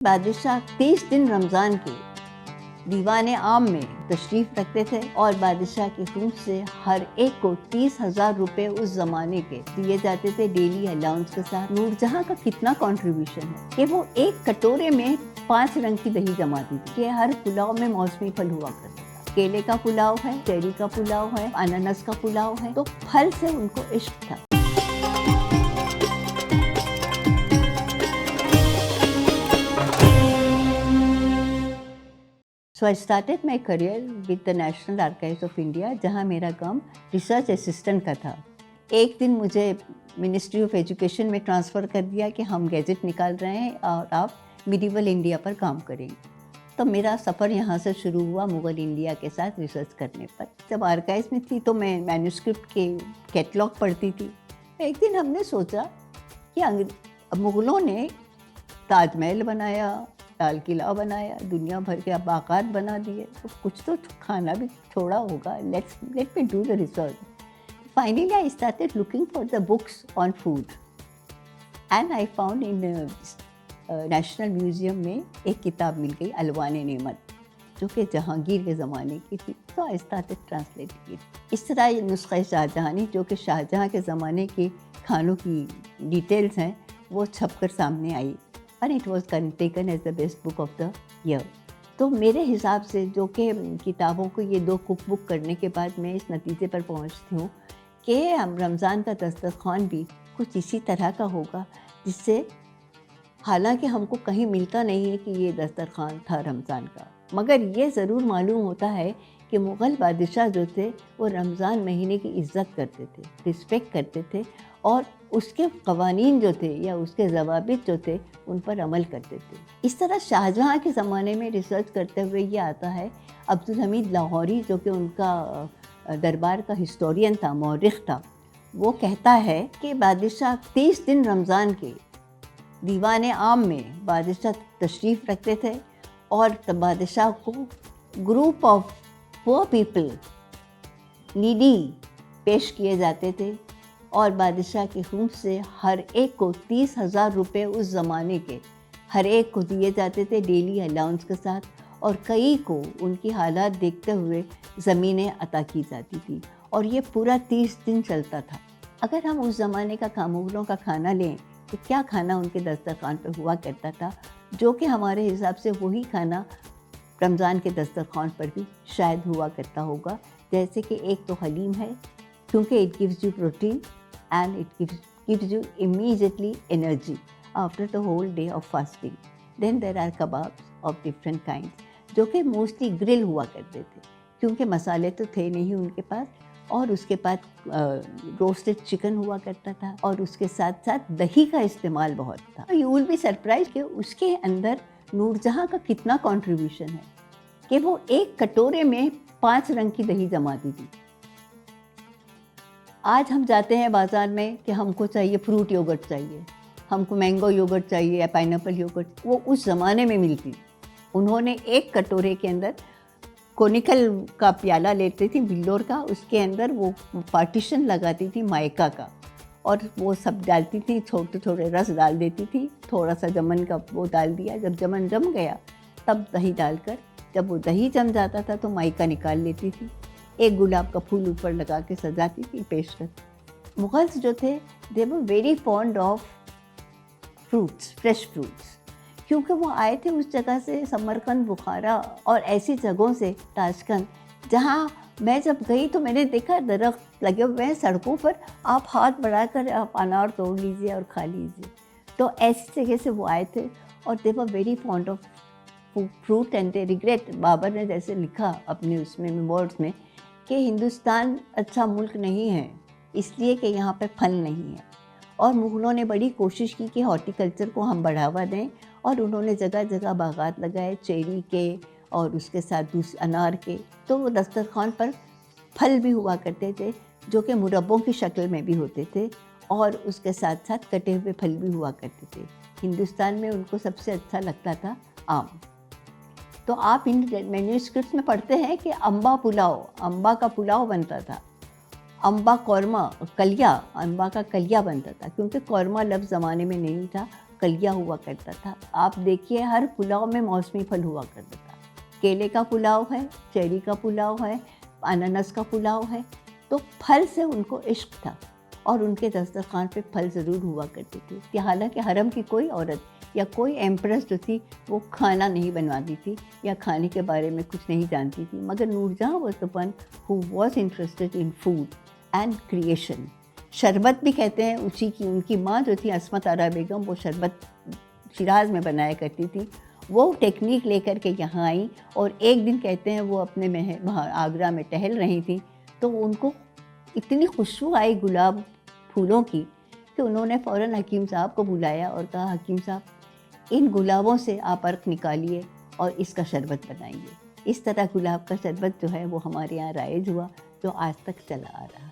بادشاہ 30 دن رمضان کے دیوان عام میں تشریف رکھتے تھے اور بادشاہ کی خون سے ہر ایک کو 30,000 روپے اس زمانے کے دیے جاتے تھے ڈیلی الاؤنس کے ساتھ۔ نور جہاں کا کتنا کنٹریبیوشن ہے کہ وہ ایک کٹورے میں 5 رنگ کی دہی جماتی تھی کہ ہر پلاؤ میں موسمی پھل ہوا کرتا تھا۔ کیلے کا پلاؤ ہے، چیری کا پلاؤ ہے، انانس کا پلاؤ ہے، تو پھل سے ان کو عشق تھا۔ So I started my career with the National Archives of India جہاں میرا کام ریسرچ اسسٹنٹ کا تھا۔ ایک دن مجھے منسٹری آف ایجوکیشن میں ٹرانسفر کر دیا کہ ہم گیجٹ نکال رہے ہیں اور آپ میڈیول انڈیا پر کام کریں گے۔ تو میرا سفر یہاں سے شروع ہوا مغل انڈیا کے ساتھ ریسرچ کرنے پر۔ جب آرکائیوز میں تھی تو میں مینوسکرپٹ کے کیٹلاگ پڑھتی تھی۔ ایک دن ہم نے سوچا کہ مغلوں نے تاج محل بنایا، لال قلعہ بنایا، دنیا بھر کے باغات بنا دیے، تو کچھ تو کھانا بھی چھوڑا ہوگا۔ Let me do the research. Finally I started looking for the books on food and I found in national museum میں ایک کتاب مل گئی، الوان نعمت، جو کہ جہانگیر کے زمانے کی تھی۔ تو آئی اسٹارٹیڈ ٹرانسلیٹنگ اٹ۔ اس طرح یہ نسخہ شاہجہانی، جو کہ شاہجہاں کے زمانے کے کھانوں کی ڈیٹیلز ہیں، وہ چھپ کر سامنے آئی and it was taken as the best book of the year۔ تو میرے حساب سے جو کہ کتابوں کو یہ 2 کک بک کرنے کے بعد میں اس نتیجے پر پہنچتی ہوں کہ ہم رمضان کا دسترخوان بھی کچھ اسی طرح کا ہوگا، جس سے حالانکہ ہم کو کہیں ملتا نہیں ہے کہ یہ دسترخوان تھا رمضان کا، مگر یہ ضرور معلوم ہوتا ہے کہ مغل بادشاہ جو تھے وہ رمضان مہینے کی عزت کرتے تھے، رسپیکٹ کرتے تھے، اور اس کے قوانین جو تھے یا اس کے ضوابط جو تھے ان پر عمل کرتے تھے۔ اس طرح شاہجہاں کے زمانے میں ریسرچ کرتے ہوئے یہ آتا ہے، عبدالحمید لاہوری جو کہ ان کا دربار کا ہسٹورین تھا، مورخ تھا، وہ کہتا ہے کہ بادشاہ 30 دن رمضان کے دیوان عام میں بادشاہ تشریف رکھتے تھے اور بادشاہ کو group of poor people needy پیش کیے جاتے تھے اور بادشاہ کی خون سے ہر ایک کو 30,000 روپے اس زمانے کے ہر ایک کو دیے جاتے تھے ڈیلی الاؤنس کے ساتھ، اور کئی کو ان کی حالات دیکھتے ہوئے زمینیں عطا کی جاتی تھیں، اور یہ پورا 30 دن چلتا تھا۔ اگر ہم اس زمانے کا مغلوں کا کھانا لیں تو کیا کھانا ان کے دسترخوان پہ ہوا کرتا تھا، جو کہ ہمارے حساب سے وہی کھانا رمضان کے دسترخوان پر بھی شاید ہوا کرتا ہوگا۔ جیسے کہ ایک تو حلیم ہے، کیونکہ it gives you protein and it gives you immediately energy after the whole day of fasting۔ Then there are kebabs of different kinds جو کہ موسٹلی گرل ہوا کرتے تھے، کیونکہ مسالے تو تھے نہیں ان کے پاس، اور اس کے بعد روسٹڈ چکن ہوا کرتا تھا، اور اس کے ساتھ ساتھ دہی کا استعمال بہت تھا۔ You will be surprised کہ اس کے اندر نور جہاں کا کتنا کنٹریبیوشن ہے کہ وہ ایک کٹورے میں 5 رنگ کی دہی جماتی تھی۔ آج ہم جاتے ہیں بازار میں کہ ہم کو چاہیے فروٹ یوگرٹ چاہیے، ہم کو مینگو یوگرٹ چاہیے یا پائنیپل یوگرٹ، وہ اس زمانے میں ملتی۔ انہوں نے ایک کٹورے کے اندر کونیکل کا پیالہ لیتے تھی بلور کا، اس کے اندر وہ پارٹیشن لگاتی تھی مائکا کا، اور وہ سب ڈالتی تھی، چھوٹے چھوٹے رس ڈال دیتی تھی، تھوڑا سا جمن کا وہ ڈال دیا، جب جمن جم گیا تب دہی ڈال کر، جب وہ دہی جم جاتا تھا تو مائکا نکال لیتی تھی، ایک گلاب کا پھول اوپر لگا کے سجاتی تھی، پیش کرتی۔ مغلز جو تھے they were very fond of fruits، fresh fruits, کیونکہ وہ آئے تھے اس جگہ سے، سمرقند، بخارا اور ایسی جگہوں سے، تاشقند، جہاں میں جب گئی تو میں نے دیکھا درخت لگے ہوئے ہیں سڑکوں پر، آپ ہاتھ بڑھا کر آپ انار توڑ لیجئے اور کھا لیجئے۔ تو ایسی جگہ سے وہ آئے تھے، اور they were very fond of fruit and they regret۔ Babar نے جیسے لکھا اپنے اس میں میمورز میں کہ ہندوستان اچھا ملک نہیں ہے اس لیے کہ یہاں پہ پھل نہیں ہے، اور مغلوں نے بڑی کوشش کی کہ ہارٹی کلچر کو ہم بڑھاوا دیں، اور انہوں نے جگہ جگہ باغات لگائے چیری کے اور اس کے ساتھ انار کے، تو وہ دسترخوان پر پھل بھی ہوا کرتے تھے جو کہ مربوں کی شکل میں بھی ہوتے تھے، اور اس کے ساتھ ساتھ کٹے ہوئے پھل بھی ہوا کرتے تھے۔ ہندوستان میں ان کو سب سے اچھا لگتا تھا آم۔ تو آپ ان مینوسکرپٹس میں پڑھتے ہیں کہ امبا پلاؤ، امبا کا پلاؤ بنتا تھا، امبا قورمہ، کلیا، امبا کا کلیا بنتا تھا، کیونکہ قورمہ لفظ زمانے میں نہیں تھا، کلیا ہوا کرتا تھا. آپ دیکھیے ہر پلاؤ میں موسمی پھل ہوا کرتا تھا. کیلے کا پلاؤ ہے, چیری کا پلاؤ ہے, انانس کا پلاؤ ہے. تو پھل سے ان کو عشق تھا اور ان کے دسترخوان پہ پھل ضرور ہوا کرتے تھے. کہ حالانکہ حرم کی کوئی عورت یا کوئی ایمپریس جو تھی وہ کھانا نہیں بنواتی تھی یا کھانے کے بارے میں کچھ نہیں جانتی تھی, مگر نور جہاں was the one who was interested in food and creation. شربت بھی کہتے ہیں اسی کی, ان کی ماں جو تھی عصمت آرا بیگم, وہ شربت شیراز میں بنایا کرتی تھی. وہ ٹیکنیک لے کر کے یہاں آئیں اور ایک دن کہتے ہیں وہ اپنے وہاں آگرہ میں ٹہل رہی تھیں تو ان کو اتنی خوشبو آئی گلاب پھولوں کی کہ انہوں نے فوراً حکیم صاحب کو بلایا اور کہا حکیم صاحب ان گلابوں سے آپ عرق نکالیے اور اس کا شربت بنائیے. اس طرح گلاب کا شربت جو ہے وہ ہمارے یہاں رائج ہوا جو آج تک چلا آ رہا.